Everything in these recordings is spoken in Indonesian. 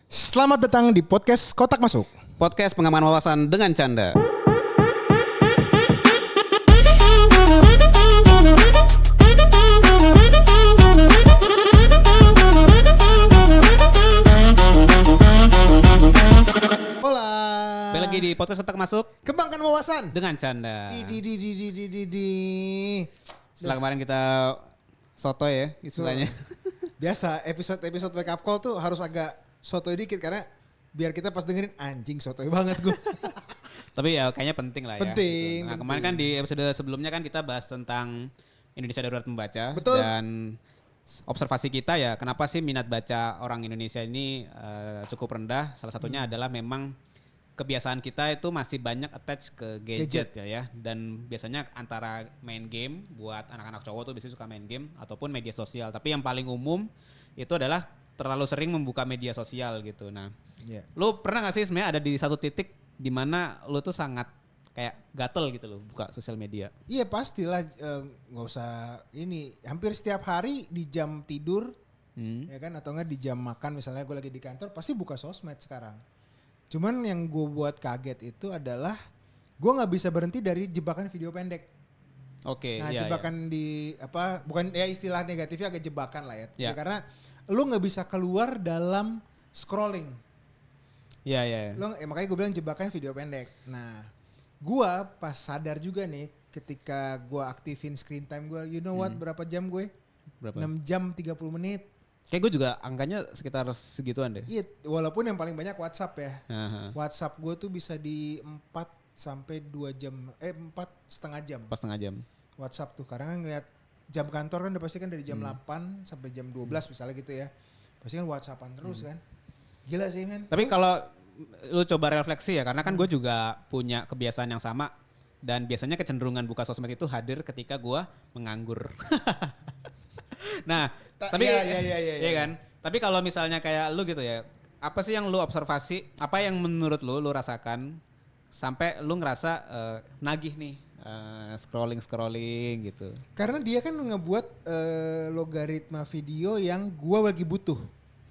Selamat datang di podcast Kotak Masuk. Podcast pengaman wawasan dengan canda. Hola. Balik lagi di podcast Kotak Masuk Kembangkan wawasan. dengan canda. Di. Setelah kemarin kita soto ya istilahnya. Biasa episode wake up call tuh harus agak sotoy dikit karena biar kita pas dengerin anjing sotoy banget gue. Tapi ya kayaknya penting lah ya. Penting, Gitu. Nah penting. kemarin kan di episode sebelumnya kan kita bahas tentang Indonesia Darurat Membaca. Betul. Dan observasi kita ya kenapa sih minat baca orang Indonesia ini cukup rendah. Salah satunya adalah memang kebiasaan kita itu masih banyak attach ke gadget ya. Dan biasanya antara main game buat anak-anak cowok tuh biasanya suka main game ataupun media sosial. Tapi yang paling umum itu adalah terlalu sering membuka media sosial gitu. Nah, Iya. lu pernah gak sih sebenarnya ada di satu titik di mana lu tuh sangat kayak gatel gitu loh buka sosial media? Iya pastilah, nggak usah ini. Hampir setiap hari di jam tidur, ya kan, atau enggak di jam makan misalnya gue lagi di kantor pasti buka sosmed sekarang. Cuman yang gue buat kaget itu adalah gue nggak bisa berhenti dari jebakan video pendek. Oke, Nah iya, jebakan di apa? Bukan ya istilah negatifnya agak jebakan lah ya. Ya. Ya, karena lu nggak bisa keluar dalam scrolling. iya. Iya. Makanya gue bilang jebakan video pendek. Nah, gue pas sadar juga nih ketika gue aktifin screen time gue, you know what, berapa jam gue? Berapa? 6 jam 30 menit. Kayak gue juga angkanya sekitar segituan deh. Iya, walaupun yang paling banyak WhatsApp ya. Aha. WhatsApp gue tuh bisa di 4 sampai 2 jam, 4,5 jam. Pas setengah jam. WhatsApp tuh, karena kan ngeliat jam kantor kan udah pasti kan dari jam 8 sampai jam 12 misalnya gitu ya. Pasti kan WhatsAppan terus kan. Gila sih men. Tapi kalau lu coba refleksi ya, karena kan gue juga punya kebiasaan yang sama. Dan biasanya kecenderungan buka sosmed itu hadir ketika gue menganggur. Nah, tapi Iya. kan. Tapi kalau misalnya kayak lu gitu ya, apa sih yang lu observasi? Apa yang menurut lu rasakan sampai lu ngerasa nagih nih scrolling gitu? Karena dia kan ngebuat logaritma video yang gua lagi butuh.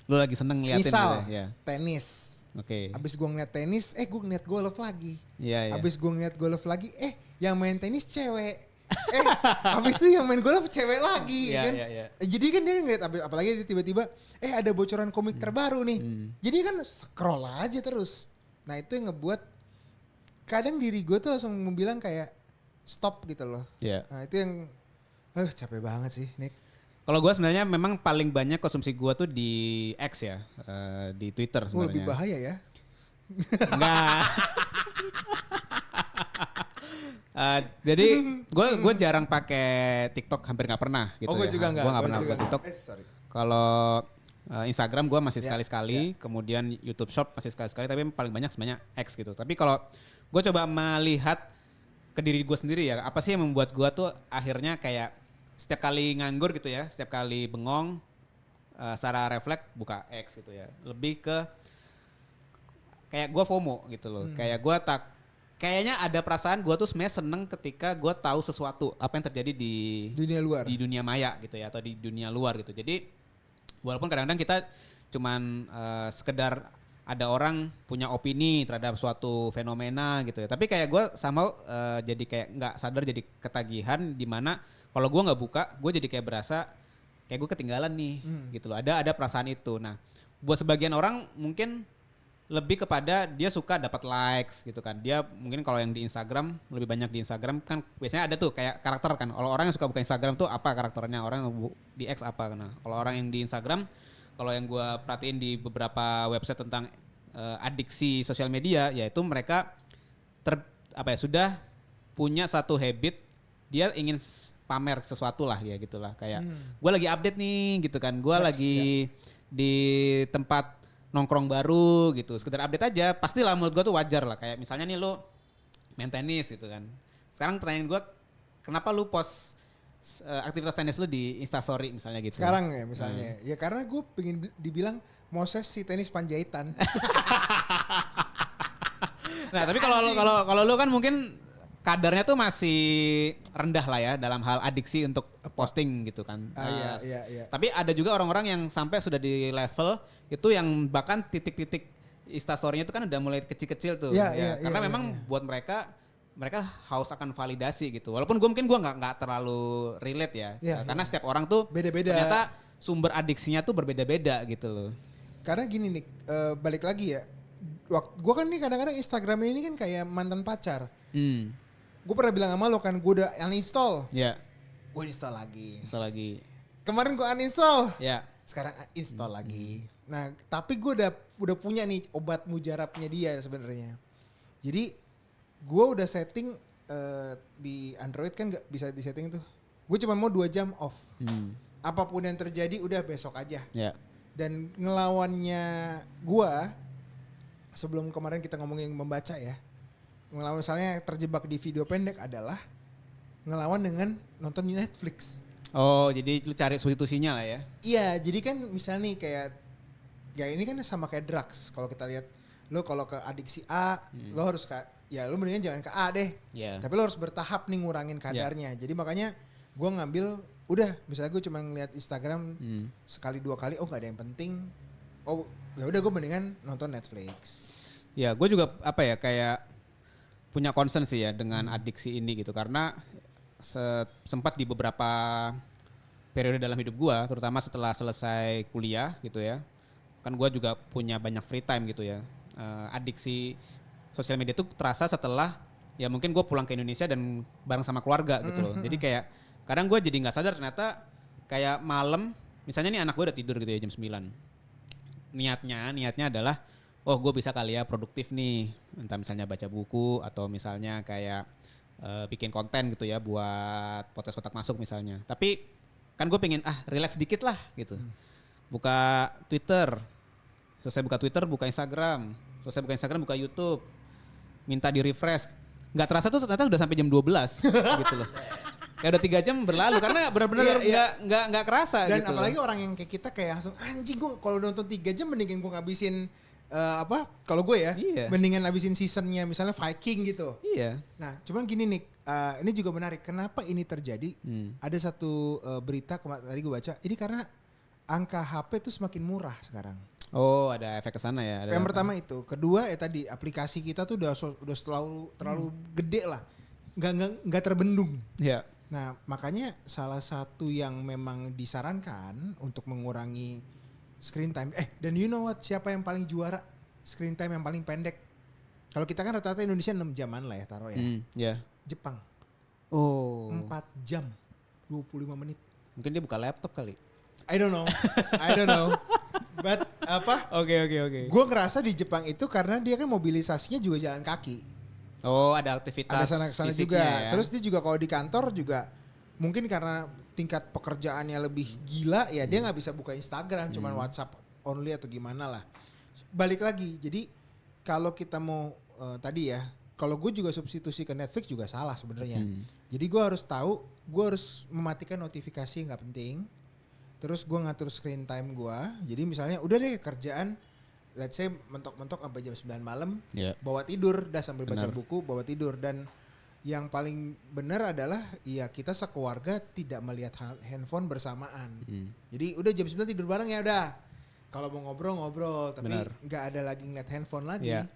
Lu lagi seneng ngeliatin Misal gitu ya? tenis. Oke. Abis gua ngeliat tenis, gua ngeliat golf lagi. Iya. Abis gua ngeliat golf lagi, yang main tenis cewek. Abis itu yang main golf cewek lagi Iya, kan. iya. Jadi kan dia ngeliat apalagi dia tiba-tiba ada bocoran komik terbaru nih. Jadi kan scroll aja terus. Nah itu yang ngebuat kadang diri gue tuh langsung bilang kayak stop gitu loh. Iya. Nah itu yang capek banget sih Nick. Kalau gue sebenarnya memang paling banyak konsumsi gue tuh di X ya, di Twitter sebenarnya. Lebih bahaya ya. Enggak. Jadi gue jarang pakai TikTok, hampir nggak pernah gitu. Gue ya. juga nggak. Gue nggak pernah juga buka TikTok. sorry. Kalau Instagram gue masih sekali-sekali, kemudian YouTube Short masih sekali-sekali, tapi paling banyak sebenarnya X gitu. Tapi kalau gue coba melihat ke diri gue sendiri ya, apa sih yang membuat gue tuh akhirnya kayak setiap kali nganggur gitu ya, setiap kali bengong, secara refleks buka X gitu ya. Lebih ke kayak gue FOMO gitu loh. Kayak gue kayaknya ada perasaan gue tuh sebenarnya seneng ketika gue tahu sesuatu apa yang terjadi di Dunia luar. di dunia maya gitu ya, atau di dunia luar gitu. Jadi walaupun kadang-kadang kita cuman sekedar ada orang punya opini terhadap suatu fenomena gitu ya, tapi kayak gue sama jadi kayak nggak sadar jadi ketagihan di mana kalau gue nggak buka gue jadi kayak berasa kayak gue ketinggalan nih gitu loh. Ada perasaan itu. Nah buat sebagian orang mungkin lebih kepada dia suka dapat likes gitu kan. Dia mungkin kalau yang di Instagram, lebih banyak di Instagram kan biasanya ada tuh kayak karakter kan. Kalau orang yang suka buka Instagram tuh apa karakternya, orang yang di X apa. Nah kalau orang yang di Instagram, kalau yang gue perhatiin di beberapa website tentang adiksi sosial media, yaitu mereka sudah punya satu habit, dia ingin pamer sesuatu lah ya gitulah. Kayak gue lagi update nih gitu kan, gue lagi di tempat nongkrong baru gitu, sekedar update aja, pastilah menurut gue tuh wajar lah. Kayak misalnya nih lo main tenis gitu kan. Sekarang pertanyaan gue, kenapa lu post aktivitas tenis lu di Instastory misalnya gitu? Sekarang ya misalnya, ya karena gue pengen dibilang Moses si tenis Panjaitan. Nah tapi kalau lu kan mungkin kadarnya tuh masih rendah lah ya dalam hal adiksi untuk posting gitu kan. Iya. Tapi ada juga orang-orang yang sampai sudah di level itu yang bahkan titik-titik instastory-nya itu kan udah mulai kecil-kecil tuh. Karena memang buat mereka haus akan validasi gitu. Walaupun gue nggak terlalu relate ya. Karena setiap orang tuh beda-beda. Ternyata sumber adiksinya tuh berbeda-beda gitu loh. Karena gini nih, balik lagi ya. Gue kan nih kadang-kadang Instagram ini kan kayak mantan pacar. Gue pernah bilang sama lo kan, gue udah uninstall. Iya. Gue install lagi. Kemarin gue uninstall. Iya. Sekarang install lagi. Nah, tapi gue udah punya nih obat mujarabnya dia sebenarnya. Jadi gue udah setting di Android kan nggak bisa disetting tuh. Gue cuma mau 2 jam off. Apapun yang terjadi udah besok aja. Iya. Dan ngelawannya gue sebelum kemarin kita ngomongin membaca ya. Ngelawan misalnya terjebak di video pendek adalah ngelawan dengan nonton di Netflix. Oh, jadi lu cari substitusinya lah ya? Iya, jadi kan misalnya nih kayak, ya ini kan sama kayak drugs. Kalau kita lihat, lo kalau ke adiksi A, lo harus lo mendingan jangan ke A deh. Yeah. Tapi lo harus bertahap nih ngurangin kadarnya. Jadi makanya gue ngambil, udah misalnya gue cuma ngeliat Instagram sekali 2 kali, oh gak ada yang penting. Oh ya udah gue mendingan nonton Netflix. Ya, gue juga kayak punya concern sih ya dengan adiksi ini gitu, karena sempat di beberapa periode dalam hidup gue, terutama setelah selesai kuliah gitu ya, kan gue juga punya banyak free time gitu ya. Adiksi sosial media itu terasa setelah ya mungkin gue pulang ke Indonesia dan bareng sama keluarga gitu loh. Jadi kayak kadang gue jadi nggak sadar ternyata kayak malam, misalnya nih anak gue udah tidur gitu ya jam 9. Niatnya adalah gue bisa kali ya produktif nih, entah misalnya baca buku atau misalnya kayak bikin konten gitu ya buat podcast kotak masuk misalnya. Tapi kan gue pengen relax dikit lah gitu. Buka Twitter, selesai buka Twitter buka Instagram, selesai buka Instagram buka YouTube, minta di refresh. Nggak terasa tuh ternyata udah sampai jam 12 gitu loh. Kayak udah 3 jam berlalu karena benar-benar nggak kerasa. Dan gitu apalagi orang yang kayak kita kayak langsung anjing, gue kalau nonton 3 jam mendingan gue ngabisin kalau gue ya mendingan ngabisin seasonnya misalnya Viking gitu. Iya. Nah cuman gini nih, ini juga menarik. Kenapa ini terjadi? Ada satu berita tadi gue baca. Ini karena angka HP tuh semakin murah sekarang. Oh, ada efek kesana ya. Yang pertama itu, kedua tadi aplikasi kita tuh udah terlalu gede lah, nggak terbendung. Iya. Nah makanya salah satu yang memang disarankan untuk mengurangi screen time. Dan you know what? Siapa yang paling juara screen time yang paling pendek? Kalau kita kan rata-rata Indonesia 6 jaman lah ya taruh ya. Yeah. Jepang. Oh. 4 jam 25 menit. Mungkin dia buka laptop kali. I don't know. But Oke. Gue ngerasa di Jepang itu karena dia kan mobilisasinya juga jalan kaki. Oh, ada aktivitas. Ada sana-sana juga. Ya. Terus dia juga kalau di kantor juga mungkin karena tingkat pekerjaannya lebih gila ya dia nggak bisa buka Instagram, cuman WhatsApp only atau gimana lah. Balik lagi, jadi kalau kita mau tadi ya, kalau gue juga substitusi ke Netflix juga salah sebenarnya. Jadi gue harus tahu, gue harus mematikan notifikasi yang nggak penting. Terus gue ngatur screen time gue. Jadi misalnya udah deh kerjaan, let's say mentok-mentok sampai jam 9 malam, bawa tidur, dah sambil baca buku, bawa tidur. Dan yang paling benar adalah ya kita sekeluarga tidak melihat handphone bersamaan. Jadi udah jam 9 tidur bareng ya udah. Kalau mau ngobrol, tapi nggak ada lagi ngeliat handphone lagi. Yeah.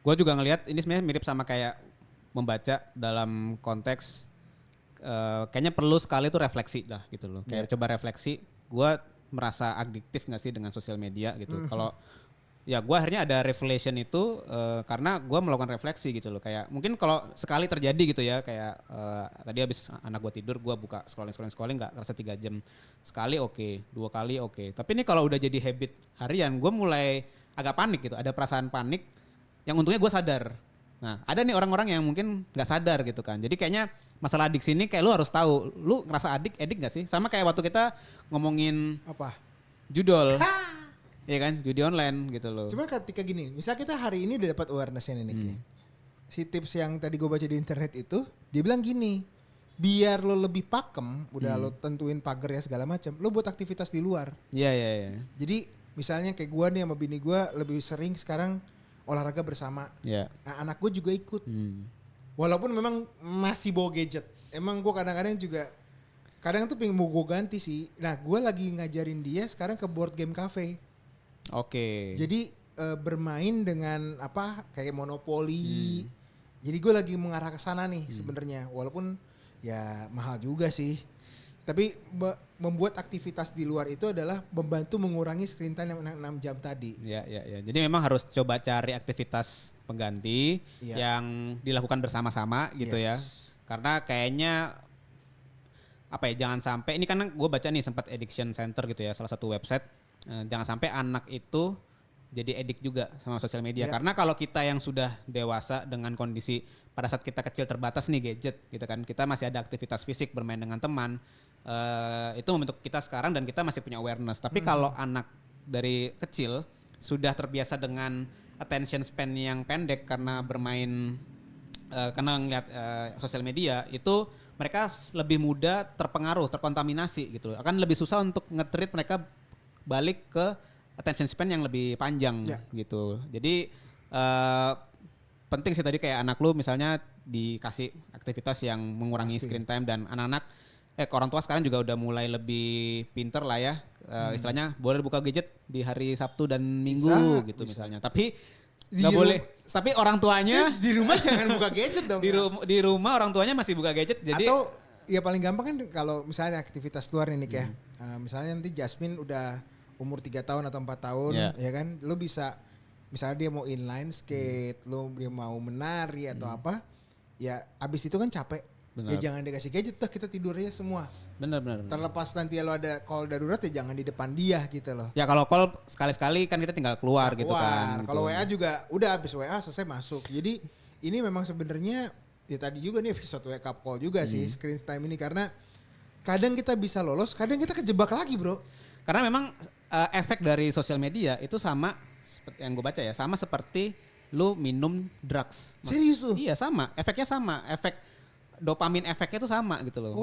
Gue juga ngelihat ini sebenarnya mirip sama kayak membaca dalam konteks kayaknya perlu sekali tuh refleksi lah gitu loh. Kayak coba refleksi, gue merasa adiktif nggak sih dengan sosial media gitu. Kalau ya gue akhirnya ada revelation itu karena gue melakukan refleksi gitu loh. Kayak mungkin kalau sekali terjadi gitu ya, kayak tadi habis anak gue tidur gue buka scrolling nggak kerasa 3 jam. Sekali oke, 2 kali oke. Tapi ini kalau udah jadi habit harian gue mulai agak panik gitu. Ada perasaan panik yang untungnya gue sadar. Nah ada nih orang-orang yang mungkin nggak sadar gitu kan. Jadi kayaknya masalah adiksi ini kayak lu harus tahu. Lu ngerasa edik gak sih? Sama kayak waktu kita ngomongin judol. Iya kan, judi online gitu loh. Cuma ketika gini, misal kita hari ini udah dapat awareness-nya nih. Si tips yang tadi gue baca di internet itu, dia bilang gini, biar lo lebih pakem, udah lo tentuin pagar ya segala macam, lo buat aktivitas di luar. Iya. Jadi misalnya kayak gue nih sama bini gue lebih sering sekarang olahraga bersama. Iya. Nah anak gue juga ikut. Walaupun memang masih bawa gadget. Emang gue kadang-kadang juga, kadang tuh pengen mau gue ganti sih. Nah gue lagi ngajarin dia sekarang ke board game cafe. Oke. Jadi bermain dengan apa kayak monopoli. Jadi gue lagi mengarah ke sana nih sebenarnya. Walaupun ya mahal juga sih. Tapi membuat aktivitas di luar itu adalah membantu mengurangi screen time 6 jam tadi. Ya. Jadi memang harus coba cari aktivitas pengganti yang dilakukan bersama-sama gitu ya. Karena kayaknya apa ya, jangan sampai, ini kan gue baca nih sempat Addiction Center gitu ya, salah satu website. Jangan sampai anak itu jadi edik juga sama sosial media. Karena kalau kita yang sudah dewasa dengan kondisi pada saat kita kecil terbatas nih gadget gitu kan, kita masih ada aktivitas fisik bermain dengan teman, itu membentuk kita sekarang dan kita masih punya awareness. Tapi kalau anak dari kecil sudah terbiasa dengan attention span yang pendek karena bermain, karena ngeliat sosial media, itu mereka lebih mudah terpengaruh, terkontaminasi gitu. Akan lebih susah untuk nge-treat mereka balik ke attention span yang lebih panjang gitu. Jadi penting sih tadi kayak anak lu misalnya dikasih aktivitas yang mengurangi screen time, dan anak-anak orang tua sekarang juga udah mulai lebih pinter lah ya. Istilahnya boleh buka gadget di hari Sabtu dan Minggu gitu misalnya. Tapi nggak boleh. Tapi orang tuanya di rumah jangan buka gadget dong. Di rumah orang tuanya masih buka gadget. Jadi atau ya paling gampang kan kalau misalnya aktivitas luar nih Nick ya. Misalnya nanti Jasmine udah umur 3 tahun atau 4 tahun ya kan, lu bisa misalnya dia mau inline skate, dia mau menari atau apa, ya abis itu kan capek. Bener. Ya jangan dikasih gadget, kita tidur aja semua. Bener. Terlepas nanti lo ada call darurat ya jangan di depan dia gitu loh. Ya kalau call sekali-sekali kan kita tinggal keluar gitu kan. Kalau WA juga udah habis WA selesai masuk. Jadi ini memang sebenarnya ya tadi juga nih episode wake up call juga sih screen time ini, karena kadang kita bisa lolos, kadang kita kejebak lagi bro. Karena memang efek dari sosial media itu sama seperti yang gue baca ya, sama seperti lu minum drugs. Serius tuh? Iya sama, efeknya sama, efek dopamin efeknya itu sama gitu loh.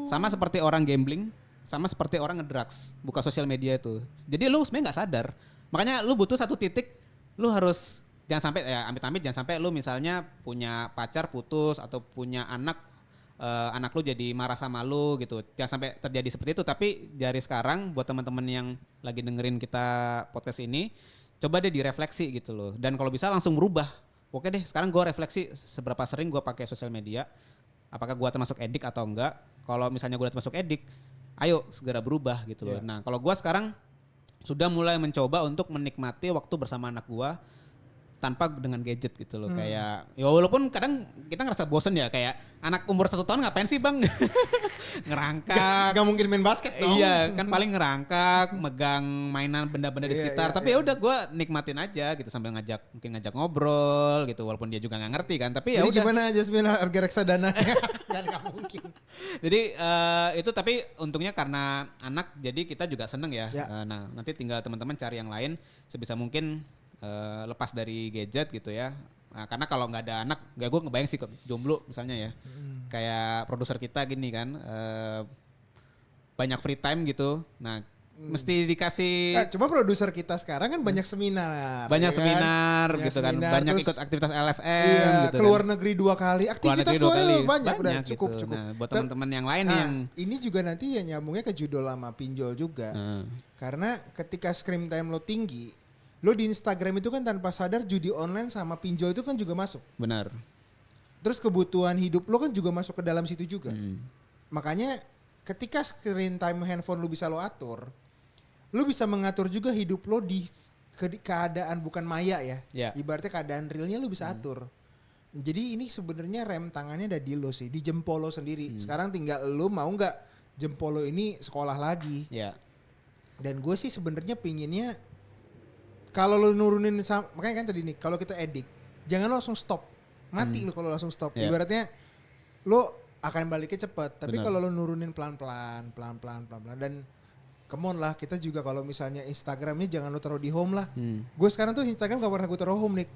Sama seperti orang gambling, sama seperti orang ngedrugs, buka sosial media itu. Jadi lu sebenarnya nggak sadar. Makanya lu butuh satu titik, lu harus jangan sampai ya amit-amit jangan sampai lu misalnya punya pacar putus atau punya anak lu jadi marah sama lu gitu. Jangan sampai terjadi seperti itu. Tapi dari sekarang buat teman-teman yang lagi dengerin kita podcast ini, coba deh direfleksi gitu loh. Dan kalau bisa langsung berubah. Oke deh, sekarang gue refleksi seberapa sering gue pakai sosial media. Apakah gue termasuk edik atau enggak? Kalau misalnya gue termasuk edik, ayo segera berubah gitu loh. Nah kalau gue sekarang sudah mulai mencoba untuk menikmati waktu bersama anak gue tanpa dengan gadget gitu loh. Kayak ya walaupun kadang kita ngerasa bosen ya, kayak anak umur 1 tahun ngapain sih bang? Ngerangkak. Gak mungkin main basket dong. Iya kan paling ngerangkak, megang mainan benda-benda di sekitar. Tapi ya udah gue nikmatin aja gitu sambil mungkin ngajak ngobrol gitu, walaupun dia juga nggak ngerti kan. Tapi ya udah. Gimana Jasmine harga reksadana? Kan gak mungkin. Jadi itu tapi untungnya karena anak jadi kita juga seneng ya. Nah nanti tinggal teman-teman cari yang lain sebisa mungkin lepas dari gadget gitu ya. Nah, karena kalau nggak ada anak, gue ngebayang sih jomblo misalnya ya. Kayak produser kita gini kan, banyak free time gitu. Nah mesti dikasih. Cuma produser kita sekarang kan banyak seminar. Banyak ya seminar kan? gitu kan. Banyak ikut aktivitas LSM gitu keluar kan. negeri 2 kali. Aktivitas banyak udah cukup. Nah, buat teman-teman yang lain yang ini juga nanti ya nyambungnya ke judul sama pinjol juga. Karena ketika screen time lo tinggi, lo di Instagram itu kan tanpa sadar judi online sama pinjol itu kan juga masuk. Benar. Terus kebutuhan hidup lo kan juga masuk ke dalam situ juga. Makanya ketika screen time handphone lo bisa lo atur, lo bisa mengatur juga hidup lo di keadaan bukan maya ya. Ibaratnya keadaan realnya lo bisa atur. Jadi ini sebenarnya rem tangannya ada di lo sih, di jempol lo sendiri. Sekarang tinggal lo mau nggak jempol lo ini sekolah lagi. Dan gue sih sebenarnya pinginnya kalau lo nurunin, makanya kan tadi nih, kalau kita edik, jangan lo langsung stop. Mati lo kalau langsung stop. Ibaratnya lo akan baliknya cepat. Tapi kalau lo nurunin pelan-pelan. Dan come on lah, kita juga kalau misalnya Instagramnya jangan lo taruh di home lah. Gue sekarang tuh Instagram gak pernah gue taruh home nih.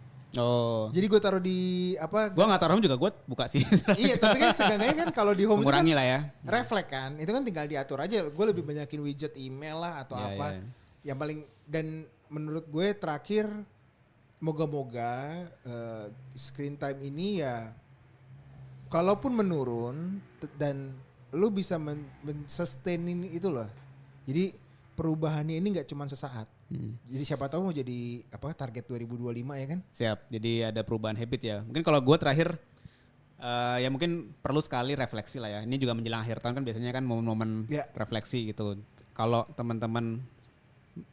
Jadi gue taruh di apa? Gue gak taruh home juga gue buka sih. Iya tapi kan seenggaknya kan kalau di home mengurangi itu kan lah ya. Refleks kan, itu kan tinggal diatur aja. Gue lebih banyakin widget email lah atau apa. Yang paling, dan menurut gue terakhir moga-moga screen time ini ya kalaupun menurun dan lu bisa sustain itu loh. Jadi perubahannya ini nggak cuma sesaat. Jadi siapa tahu mau jadi target 2025 ya kan? Siap. Jadi ada perubahan habit ya. Mungkin kalau gue terakhir ya mungkin perlu sekali refleksi lah ya. Ini juga menjelang akhir tahun kan biasanya kan momen-momen refleksi gitu. Kalau teman-teman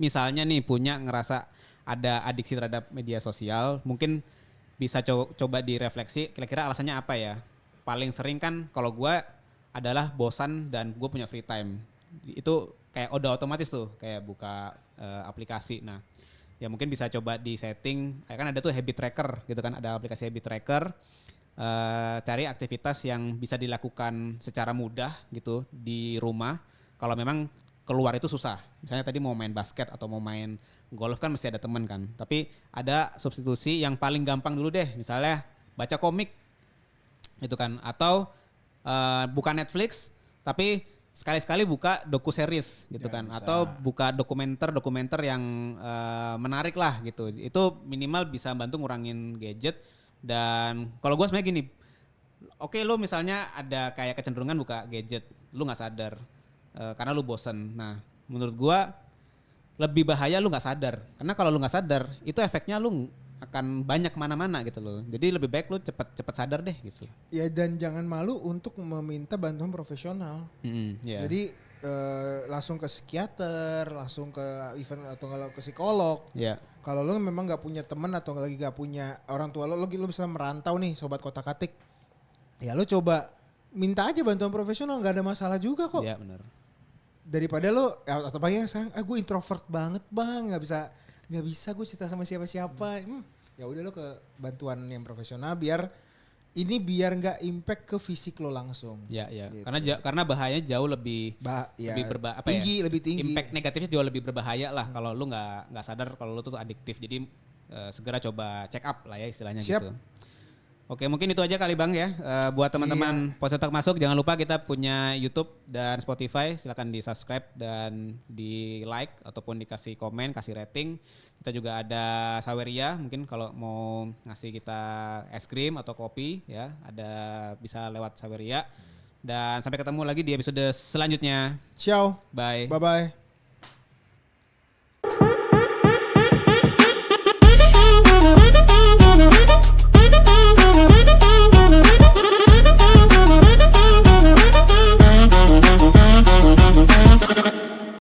misalnya nih ngerasa ada adiksi terhadap media sosial, mungkin bisa coba direfleksi kira-kira alasannya apa ya. Paling sering kan kalau gue adalah bosan dan gue punya free time. Itu kayak udah otomatis tuh kayak buka aplikasi. Nah ya mungkin bisa coba di setting, kan ada tuh habit tracker gitu kan, ada aplikasi habit tracker. Cari aktivitas yang bisa dilakukan secara mudah gitu di rumah. Kalau memang keluar itu susah. Misalnya tadi mau main basket atau mau main golf kan mesti ada temen kan. Tapi ada substitusi yang paling gampang dulu deh. Misalnya baca komik gitu kan. Atau buka Netflix tapi sekali-sekali buka doku-series gitu kan. Bisa. Atau buka dokumenter yang menarik lah gitu. Itu minimal bisa bantu ngurangin gadget. Dan kalau gue sebenarnya gini, oke lo misalnya ada kayak kecenderungan buka gadget, lo nggak sadar karena lo bosen. Nah menurut gue lebih bahaya lo nggak sadar, karena kalau lo nggak sadar itu efeknya lo akan banyak kemana-mana gitu loh. Jadi lebih baik lo cepet sadar deh gitu. Ya dan jangan malu untuk meminta bantuan profesional. Yeah. Jadi langsung ke psikiater, langsung ke event atau kalau ke psikolog. Yeah. Kalau lo memang nggak punya teman atau lagi nggak punya orang tua lo bisa merantau nih sobat kotak-katik, ya lo coba minta aja bantuan profesional, nggak ada masalah juga kok. Iya benar. Daripada lo atau bayang sayang, gue introvert banget bang, nggak bisa gue cerita sama siapa-siapa. Ya udah lo ke bantuan yang profesional biar nggak impact ke fisik lo langsung. Ya. Gitu. Karena bahayanya jauh lebih tinggi. Impact negatifnya jauh lebih berbahaya lah kalau lu nggak sadar kalau lu tuh adiktif. Jadi segera coba check up lah ya istilahnya. Siap. Gitu. Oke, mungkin itu aja kali Bang ya. Buat teman-teman Posetok Masuk, jangan lupa kita punya YouTube dan Spotify. Silakan di-subscribe dan di-like ataupun dikasih komen, kasih rating. Kita juga ada Saweria, mungkin kalau mau ngasih kita es krim atau kopi ya, ada bisa lewat Saweria. Dan sampai ketemu lagi di episode selanjutnya. Ciao. Bye. Bye-bye.